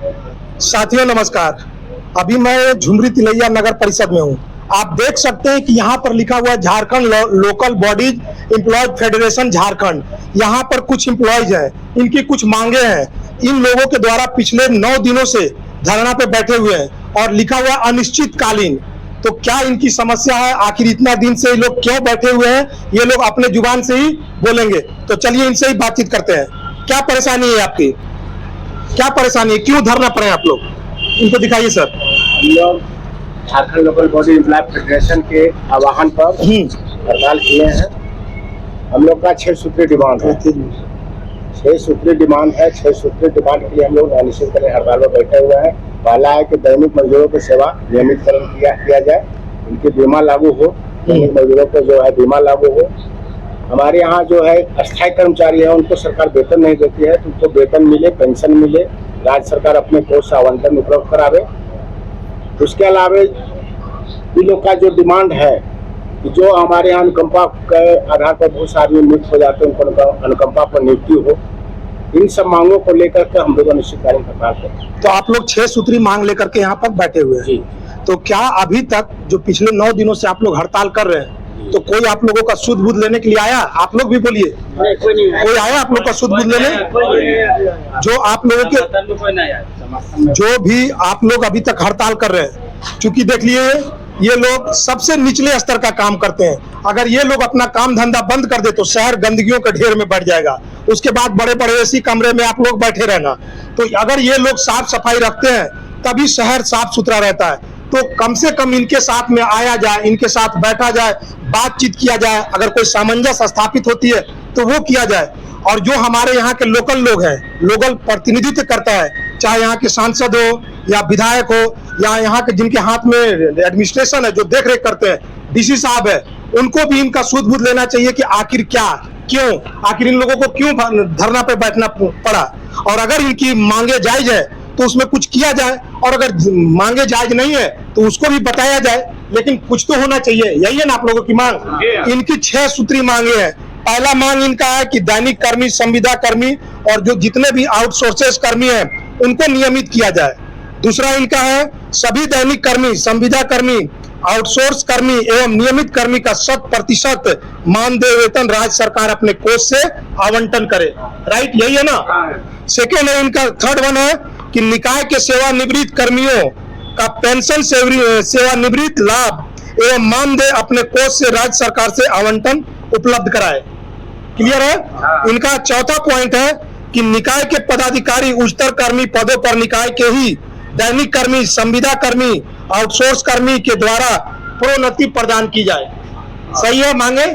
साथियों नमस्कार। अभी मैं झुमरी तिलैया नगर परिषद में हूँ। आप देख सकते हैं कि यहाँ पर लिखा हुआ है Jharkhand local bodies employees federation Jharkhand. यहाँ पर कुछ एम्प्लॉयज हैं, इनकी कुछ मांगे हैं। इन लोगों के द्वारा पिछले 9 दिनों से धरना पे बैठे हुए हैं और लिखा हुआ अनिश्चितकालीन। तो क्या इनकी समस्या है, आखिर इतना दिन से ये लोग क्यों बैठे हुए हैं, ये लोग अपने जुबान से ही बोलेंगे। तो चलिए इनसे ही बातचीत करते हैं। क्या परेशानी है आपकी, क्या परेशानी है, क्यों धरना पड़े आप लोग, इनको दिखाइए सर। हम लोग Jharkhand local body employ federation के आह्वान पर हड़ताल किए हैं। हम लोग का 6 सूत्री डिमांड है। 6 सूत्री डिमांड है। 6 सूत्री डिमांड के लिए हम लोग अनिश्चितकालीन हड़ताल पर बैठे हुए हैं। पहला है कि दैनिक मजदूरों की सेवा नियमितकरण किया जाए, उनकी बीमा लागू हो, दैनिक मजदूरों को जो है बीमा लागू हो। हमारे यहाँ जो है अस्थायी कर्मचारी है, उनको सरकार वेतन नहीं देती है, तो उनको वेतन मिले, पेंशन मिले, राज्य सरकार अपने कोष से आवंटन उपलब्ध करावे। उसके अलावा इन लोग का जो डिमांड है कि जो हमारे यहाँ अनुकंपा के आधार पर बहुत सारे नियुक्त हो जाते हैं, उनको अनुकंपा पर नियुक्ति हो। इन सब मांगों को लेकर के हम लोग अनिश्चितकालीन हड़ताल करें। तो आप लोग 6 सूत्री मांग लेकर के यहाँ पर बैठे हुए हैं। तो क्या अभी तक जो पिछले 9 दिनों से आप लोग हड़ताल कर रहे हैं, तो कोई आप लोगों का सुध बुध लेने के लिए आया? आप लोग भी बोलिए, कोई आया आप लोग का सुध बुध लेने? जो आप लोगों के जो भी आप लोग अभी तक हड़ताल कर रहे हैं, चूंकि देख लिए ये लोग सबसे निचले स्तर का काम करते हैं। अगर ये लोग अपना काम धंधा बंद कर दे तो शहर गंदगियों के ढेर में बढ़ जाएगा। उसके बाद बड़े बड़े एसी कमरे में आप लोग बैठे रहना। तो अगर ये लोग साफ सफाई रखते हैं तभी शहर साफ सुथरा रहता है। तो कम से कम इनके साथ में आया जाए, इनके साथ बैठा जाए, बातचीत किया जाए। अगर कोई सामंजस्य स्थापित होती है तो वो किया जाए। और जो हमारे यहाँ के लोकल लोग हैं, लोकल प्रतिनिधित्व करता है, चाहे यहाँ के सांसद हो या विधायक हो या यहाँ के जिनके हाथ में एडमिनिस्ट्रेशन है, जो देख रेख करते हैं, डीसी साहब है, उनको भी इनका सूद बूद लेना चाहिए कि आखिर क्या, क्यों, आखिर इन लोगों को क्यों धरना पे बैठना पड़ा। और अगर इनकी मांगे जायज है तो उसमें कुछ किया जाए, और अगर मांगे जायज नहीं है तो उसको भी बताया जाए। लेकिन कुछ तो होना चाहिए। यही है ना आप लोगों की मांग? इनकी 6 सूत्री मांगे हैं। पहला मांग इनका है कि दैनिक कर्मी, संविदा कर्मी और जो जितने भी आउटसोर्सेस कर्मी हैं उनको नियमित किया जाए। दूसरा इनका है सभी दैनिक कर्मी, संविदा कर्मी, आउटसोर्स कर्मी एवं नियमित कर्मी का 100% मानदेय वेतन राज्य सरकार अपने कोष से आवंटन करे। राइट, यही है ना? सेकेंड है इनका, थर्ड वन है कि निकाय के सेवानिवृत्त कर्मियों का पेंशन सेवानिवृत्त लाभ एवं मानदेय अपने कोष से राज्य सरकार से आवंटन उपलब्ध कराए। क्लियर है? इनका चौथा पॉइंट है कि निकाय के पदाधिकारी उच्चतर कर्मी पदों पर निकाय के ही दैनिक कर्मी, संविदा कर्मी, आउटसोर्स कर्मी के द्वारा प्रोन्नति प्रदान की जाए। सही है मांगे?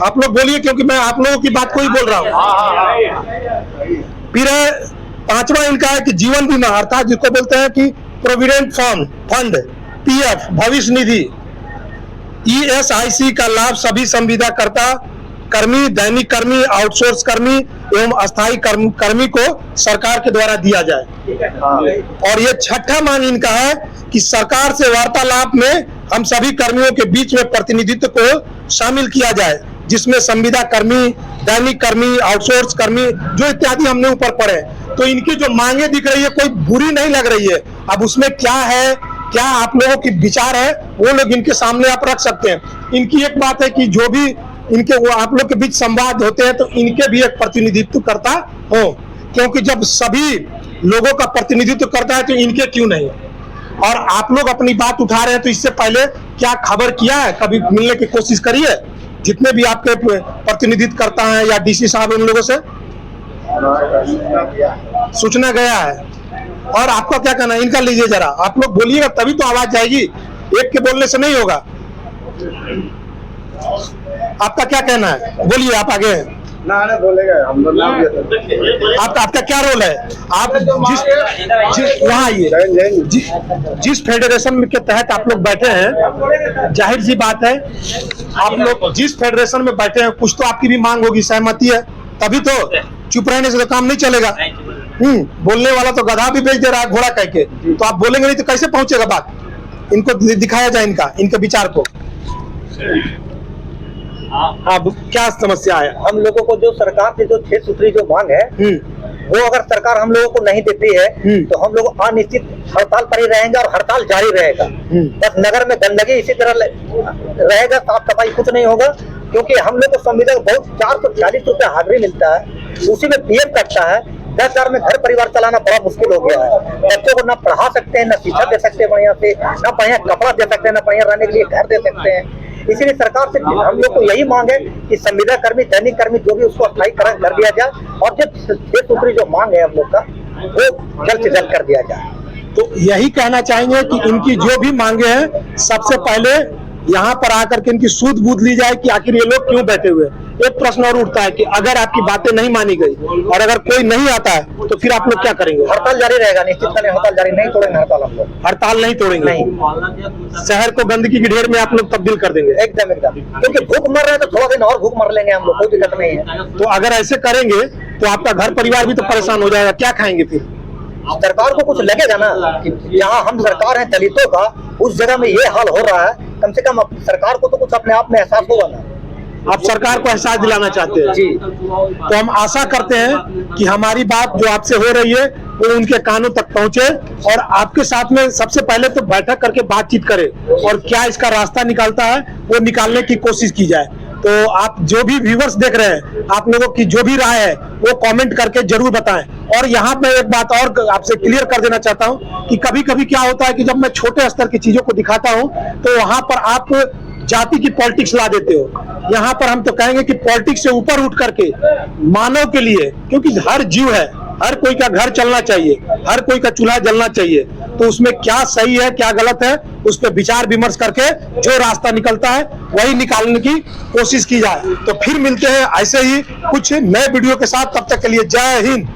आप लोग बोलिए, क्योंकि मैं आप लोगों की बात को ही बोल रहा हूँ। फिर है पांचवा इनका है कि जीवन बीमा अर्थात जिसको बोलते हैं कि प्रोविडेंट फंड, पीएफ, भविष्य निधि, ESIC का लाभ सभी संविदाकर्ता कर्मी, दैनिक कर्मी, आउटसोर्स कर्मी एवं अस्थायी कर्मी को सरकार के द्वारा दिया जाए। और ये छठा मांग इनका है कि सरकार से वार्तालाप में हम सभी कर्मियों के बीच में प्रतिनिधित्व को शामिल किया जाए, जिसमें संविदा कर्मी, दैनिक कर्मी, आउटसोर्स कर्मी जो इत्यादि हमने ऊपर पढ़े। तो इनकी जो मांगे दिख रही है कोई बुरी नहीं लग रही है। अब उसमें क्या है, क्या आप लोगों की विचार है, वो लोग इनके सामने आप रख सकते हैं। इनकी एक बात है कि जो भी इनके वो आप लोग के बीच संवाद होते हैं तो इनके भी एक प्रतिनिधित्व करता हो, क्योंकि जब सभी लोगों का प्रतिनिधित्व करता है तो इनके क्यों नहीं। और आप लोग अपनी बात उठा रहे हैं तो इससे पहले क्या खबर किया है, कभी मिलने की कोशिश करी है जितने भी आपके प्रतिनिधित्व करता है या डीसी साहब, उन लोगों से सूचना गया है? और आपका क्या कहना है इनका? लीजिए जरा, आप लोग बोलिएगा तभी तो आवाज जाएगी, एक के बोलने से नहीं होगा। आपका क्या कहना है, बोलिए, आप आगे हैं। ना बोलेगा हम लोग नाम आपका क्या रोल है? आप यहाँ आइए, जिस फेडरेशन के तहत आप लोग बैठे हैं, जाहिर सी बात है आप लोग जिस फेडरेशन में बैठे हैं कुछ तो आपकी भी मांग होगी, सहमति है, तभी तो। चुप रहने से तो काम नहीं चलेगा। बोलने वाला तो गधा भी बेच दे रहा है घोड़ा कह के, तो आप बोलेंगे नहीं तो कैसे पहुंचेगा बात? इनको दिखाया जाए इनके विचार को। अब क्या समस्या है? हम लोगों को जो सरकार से जो 6 सूत्री जो मांग है वो अगर सरकार हम लोगों को नहीं देती है तो हम लोग अनिश्चित हड़ताल पर ही रहेंगे और हड़ताल जारी रहेगा। बस नगर में गंदगी इसी तरह रहेगा, साफ सफाई कुछ नहीं होगा, क्योंकि हम लोग को संविदा बहुत 440 रुपया हाजिरी मिलता है, उसी में पीएफ कटता है। 10,000 में घर परिवार चलाना बड़ा मुश्किल हो गया है। बच्चों को ना पढ़ा सकते हैं, ना शिक्षा दे सकते हैं बढ़िया से, ना बढ़िया कपड़ा दे सकते हैं, ना बढ़िया रहने के लिए घर दे सकते हैं। इसीलिए सरकार से हम लोग को यही मांग है कि संविदा कर्मी, दैनिक कर्मी जो भी उसको स्थायीकरण कर दिया जाए, और जो 6 सूत्री जो मांग है हम लोग का वो जल्द से जल्द कर दिया जाए। तो यही कहना चाहेंगे कि इनकी जो भी मांगे हैं सबसे पहले यहाँ पर आकर के इनकी सूद बूझ ली जाए कि आखिर ये लोग क्यों बैठे हुए। एक प्रश्न और उठता है कि अगर आपकी बातें नहीं मानी गई और अगर कोई नहीं आता है तो फिर आप लोग क्या करेंगे? हड़ताल जारी रहेगा, निश्चित करें, हड़ताल जारी नहीं तोड़ेंगे, हड़ताल हम लोग हड़ताल नहीं तोड़ेंगे, नहीं। शहर को गंदगी की ढेर में आप लोग तब्दील कर देंगे? एकदम एकदम, क्योंकि भूख मर रहे हैं तो थोड़ा दिन और भूख मर लेंगे हम लोग, कोई दिक्कत नहीं है। तो अगर ऐसे करेंगे तो आपका घर परिवार भी तो परेशान हो जाएगा, क्या खाएंगे फिर? सरकार को कुछ लगेगा ना कि यहाँ हम सरकार है दलितों का, उस जगह में ये हाल हो रहा है, कम से कम सरकार को तो कुछ अपने आप में एहसास होगा ना। आप सरकार को एहसास दिलाना चाहते हैं जी। तो हम आशा करते हैं कि हमारी बात जो आपसे हो रही है वो उनके कानों तक पहुंचे और आपके साथ में सबसे पहले तो बैठक करके बातचीत करें और क्या इसका रास्ता निकालता है वो निकालने की कोशिश की जाए। तो आप जो भी व्यूअर्स देख रहे हैं, आप लोगों की जो भी राय है वो कमेंट करके जरूर बताएं। और यहाँ पे एक बात और आपसे क्लियर कर देना चाहता हूँ कि कभी कभी क्या होता है कि जब मैं छोटे स्तर की चीजों को दिखाता हूँ तो वहां पर आप जाति की पॉलिटिक्स ला देते हो। यहाँ पर हम तो कहेंगे कि पॉलिटिक्स से ऊपर उठ करके मानव के लिए, क्योंकि हर जीव है, हर कोई का घर चलना चाहिए, हर कोई का चूल्हा जलना चाहिए, तो उसमें क्या सही है क्या गलत है उस पर विचार विमर्श करके जो रास्ता निकलता है वही निकालने की कोशिश की जाए। तो फिर मिलते हैं ऐसे ही कुछ नए वीडियो के साथ, तब तक के लिए जय हिंद।